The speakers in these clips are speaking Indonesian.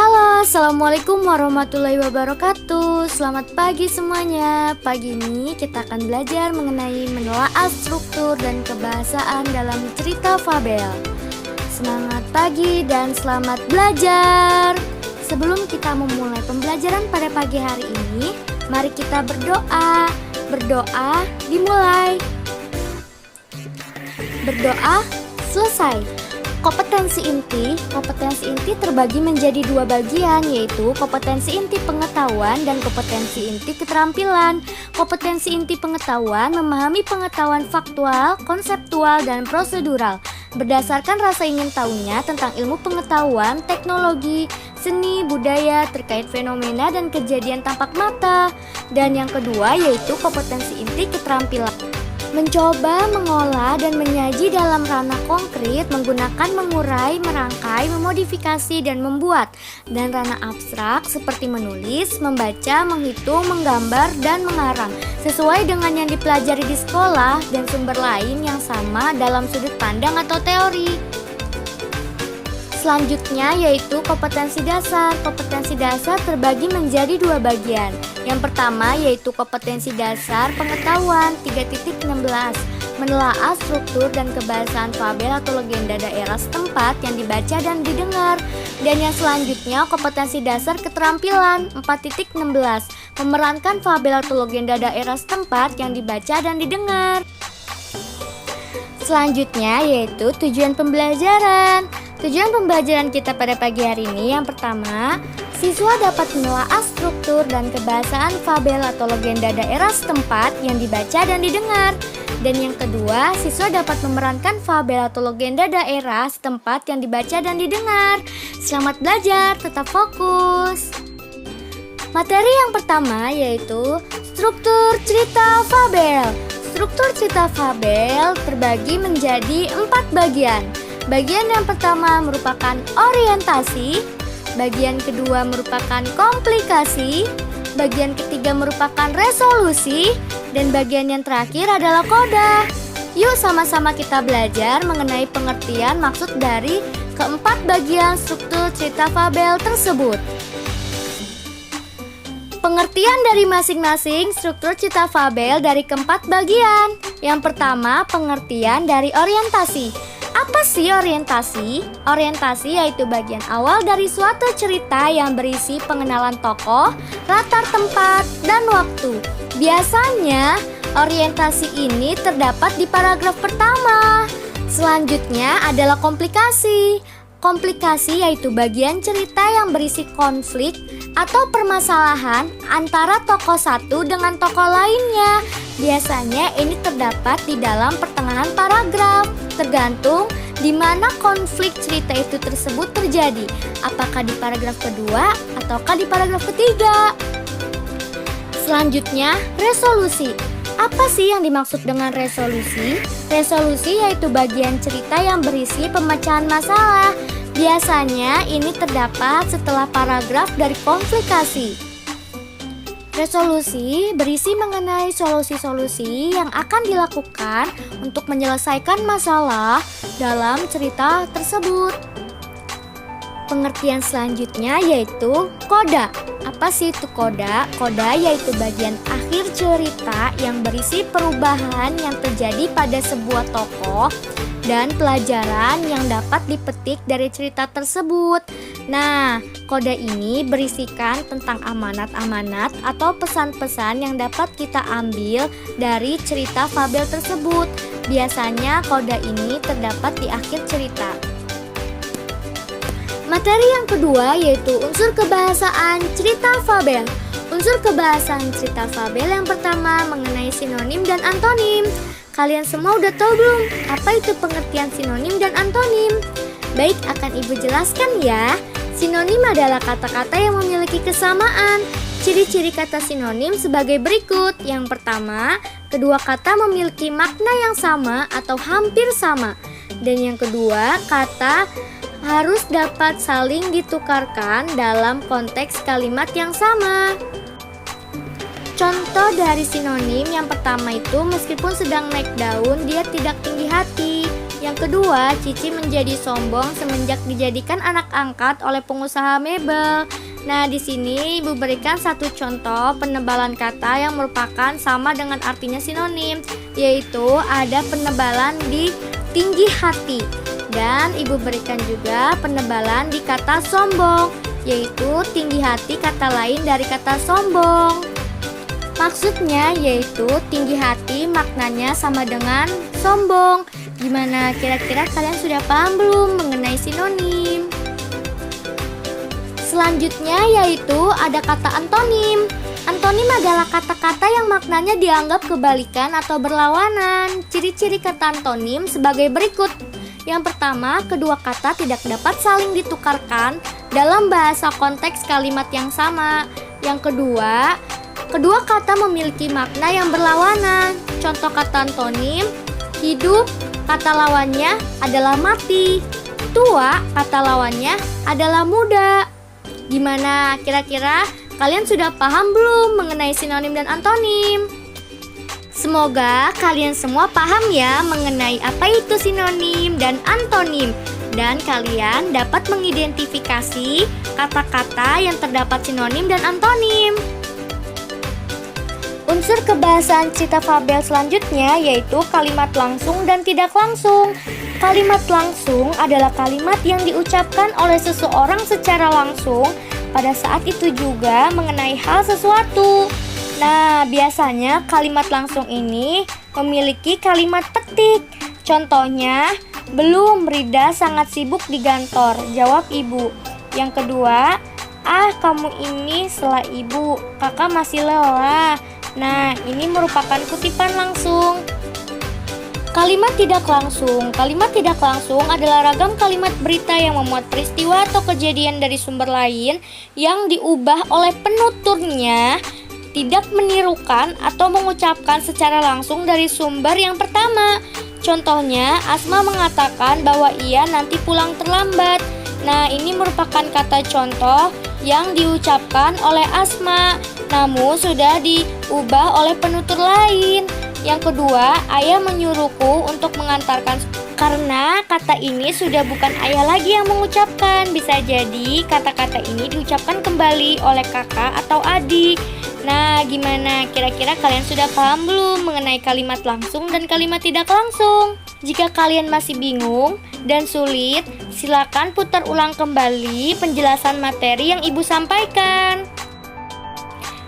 Halo, Assalamualaikum warahmatullahi wabarakatuh. Selamat pagi semuanya. Pagi ini kita akan belajar mengenai menelaah struktur dan kebahasaan dalam cerita fabel. Semangat pagi dan selamat belajar. Sebelum kita memulai pembelajaran pada pagi hari ini, mari kita berdoa. Berdoa dimulai. Berdoa selesai. Kompetensi inti terbagi menjadi dua bagian, yaitu kompetensi inti pengetahuan dan kompetensi inti keterampilan. Kompetensi inti pengetahuan memahami pengetahuan faktual, konseptual, dan prosedural berdasarkan rasa ingin tahunya tentang ilmu pengetahuan, teknologi, seni, budaya, terkait fenomena dan kejadian tampak mata. Dan yang kedua yaitu kompetensi inti keterampilan, mencoba, mengolah, dan menyaji dalam ranah konkret menggunakan mengurai, merangkai, memodifikasi, dan membuat. Dan ranah abstrak seperti menulis, membaca, menghitung, menggambar, dan mengarang sesuai dengan yang dipelajari di sekolah dan sumber lain yang sama dalam sudut pandang atau teori. Selanjutnya yaitu kompetensi dasar. Kompetensi dasar terbagi menjadi dua bagian. Yang pertama yaitu kompetensi dasar pengetahuan 3.16, menelaah struktur dan kebahasaan fabel atau legenda daerah setempat yang dibaca dan didengar. Dan yang selanjutnya kompetensi dasar keterampilan 4.16, memerankan fabel atau legenda daerah setempat yang dibaca dan didengar. Selanjutnya yaitu tujuan pembelajaran. Tujuan pembelajaran kita pada pagi hari ini yang pertama, siswa dapat menelaah struktur dan kebahasaan fabel atau legenda daerah setempat yang dibaca dan didengar. Dan yang kedua, siswa dapat memerankan fabel atau legenda daerah setempat yang dibaca dan didengar. Selamat belajar, tetap fokus. Materi yang pertama yaitu struktur cerita fabel. Struktur cerita fabel terbagi menjadi 4 bagian. Bagian yang pertama merupakan orientasi, bagian kedua merupakan komplikasi, bagian ketiga merupakan resolusi, dan bagian yang terakhir adalah koda. Yuk sama-sama kita belajar mengenai pengertian maksud dari keempat bagian struktur cerita fabel tersebut. Pengertian dari masing-masing struktur cerita fabel dari keempat bagian. Yang pertama, pengertian dari orientasi. Apa sih orientasi? Orientasi yaitu bagian awal dari suatu cerita yang berisi pengenalan tokoh, latar tempat, dan waktu. Biasanya, orientasi ini terdapat di paragraf pertama. Selanjutnya adalah komplikasi. Komplikasi yaitu bagian cerita yang berisi konflik atau permasalahan antara tokoh satu dengan tokoh lainnya. Biasanya ini terdapat di dalam pertengahan paragraf, tergantung di mana konflik cerita itu tersebut terjadi, apakah di paragraf kedua ataukah di paragraf ketiga. Selanjutnya, resolusi. Apa sih yang dimaksud dengan resolusi? Resolusi yaitu bagian cerita yang berisi pemecahan masalah. Biasanya ini terdapat setelah paragraf dari komplikasi. Resolusi berisi mengenai solusi-solusi yang akan dilakukan untuk menyelesaikan masalah dalam cerita tersebut. Pengertian selanjutnya yaitu koda. Apa sih itu koda? Koda yaitu bagian akhir cerita yang berisi perubahan yang terjadi pada sebuah tokoh dan pelajaran yang dapat dipetik dari cerita tersebut. Nah, koda ini berisikan tentang amanat-amanat atau pesan-pesan yang dapat kita ambil dari cerita fabel tersebut. Biasanya koda ini terdapat di akhir cerita. Materi yang kedua yaitu unsur kebahasaan cerita fabel. Unsur kebahasaan cerita fabel yang pertama mengenai sinonim dan antonim. Kalian semua udah tahu belum apa itu pengertian sinonim dan antonim? Baik, akan Ibu jelaskan ya. Sinonim adalah kata-kata yang memiliki kesamaan. Ciri-ciri kata sinonim sebagai berikut. Yang pertama, kedua kata memiliki makna yang sama atau hampir sama. Dan yang kedua, kata harus dapat saling ditukarkan dalam konteks kalimat yang sama. Contoh dari sinonim yang pertama itu meskipun sedang naik daun, dia tidak tinggi hati. Yang kedua, Cici menjadi sombong semenjak dijadikan anak angkat oleh pengusaha mebel. Nah, di sini Ibu berikan satu contoh penebalan kata yang merupakan sama dengan artinya sinonim, yaitu ada penebalan di tinggi hati. Dan Ibu berikan juga penebalan di kata sombong, yaitu tinggi hati kata lain dari kata sombong. Maksudnya yaitu tinggi hati maknanya sama dengan sombong. Gimana kira-kira kalian sudah paham belum mengenai sinonim? Selanjutnya yaitu ada kata antonim. Antonim adalah kata-kata yang maknanya dianggap kebalikan atau berlawanan. Ciri-ciri kata antonim sebagai berikut. Yang pertama, kedua kata tidak dapat saling ditukarkan dalam bahasa konteks kalimat yang sama. Yang kedua, kedua kata memiliki makna yang berlawanan. Contoh kata antonim, hidup, kata lawannya adalah mati. Tua, kata lawannya adalah muda. Gimana kira-kira kalian sudah paham belum mengenai sinonim dan antonim? Semoga kalian semua paham ya mengenai apa itu sinonim dan antonim, dan kalian dapat mengidentifikasi kata-kata yang terdapat sinonim dan antonim. Unsur kebahasaan cerita fabel selanjutnya yaitu kalimat langsung dan tidak langsung. Kalimat langsung adalah kalimat yang diucapkan oleh seseorang secara langsung pada saat itu juga mengenai hal sesuatu. Nah, biasanya kalimat langsung ini memiliki kalimat petik. Contohnya, belum, Rida sangat sibuk di kantor, jawab ibu. Yang kedua, kamu ini selah ibu, kakak masih lelah. Nah, ini merupakan kutipan langsung. Kalimat tidak langsung. Kalimat tidak langsung adalah ragam kalimat berita yang memuat peristiwa atau kejadian dari sumber lain yang diubah oleh penuturnya, tidak menirukan atau mengucapkan secara langsung dari sumber yang pertama. Contohnya, Asma mengatakan bahwa ia nanti pulang terlambat. Nah, ini merupakan kata contoh yang diucapkan oleh Asma, namun sudah diubah oleh penutur lain. Yang kedua, ayah menyuruhku untuk mengantarkan. Karena kata ini sudah bukan ayah lagi yang mengucapkan, bisa jadi kata-kata ini diucapkan kembali oleh kakak atau adik. Nah, gimana? Kira-kira kalian sudah paham belum mengenai kalimat langsung dan kalimat tidak langsung? Jika kalian masih bingung dan sulit, silakan putar ulang kembali penjelasan materi yang ibu sampaikan.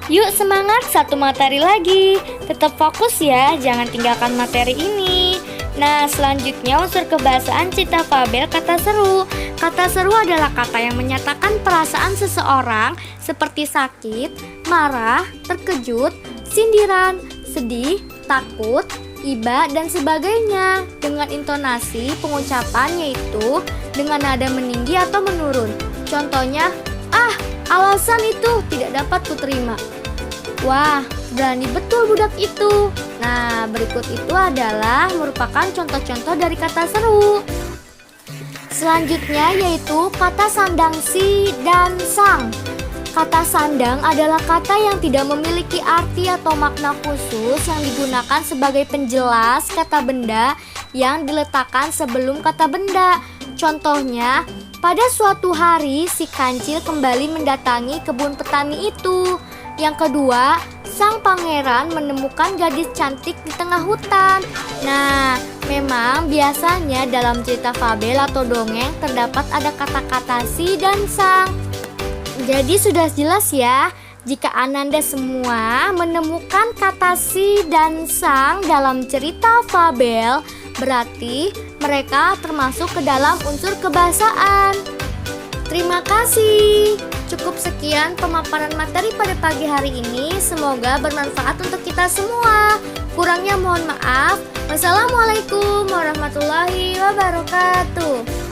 Yuk semangat, satu materi lagi. Tetap fokus ya, jangan tinggalkan materi ini. Nah, selanjutnya unsur kebahasaan cerita fabel kata seru. Kata seru adalah kata yang menyatakan perasaan seseorang seperti sakit, marah, terkejut, sindiran, sedih, takut, iba, dan sebagainya. Dengan intonasi pengucapan yaitu dengan nada meninggi atau menurun. Contohnya, alasan itu tidak dapat kuterima. Wah, berani betul budak itu. Nah, berikut itu adalah merupakan contoh-contoh dari kata seru. Selanjutnya yaitu kata sandang si dan sang. Kata sandang adalah kata yang tidak memiliki arti atau makna khusus yang digunakan sebagai penjelas kata benda yang diletakkan sebelum kata benda. Contohnya, pada suatu hari si kancil kembali mendatangi kebun petani itu. Yang kedua, sang pangeran menemukan gadis cantik di tengah hutan. Nah, memang biasanya dalam cerita fabel atau dongeng terdapat ada kata-kata si dan sang. Jadi sudah jelas ya, jika Ananda semua menemukan kata si dan sang dalam cerita fabel, berarti mereka termasuk ke dalam unsur kebahasaan. Terima kasih. Cukup sekian pemaparan materi pada pagi hari ini. Semoga bermanfaat untuk kita semua. Kurangnya mohon maaf. Wassalamualaikum warahmatullahi wabarakatuh.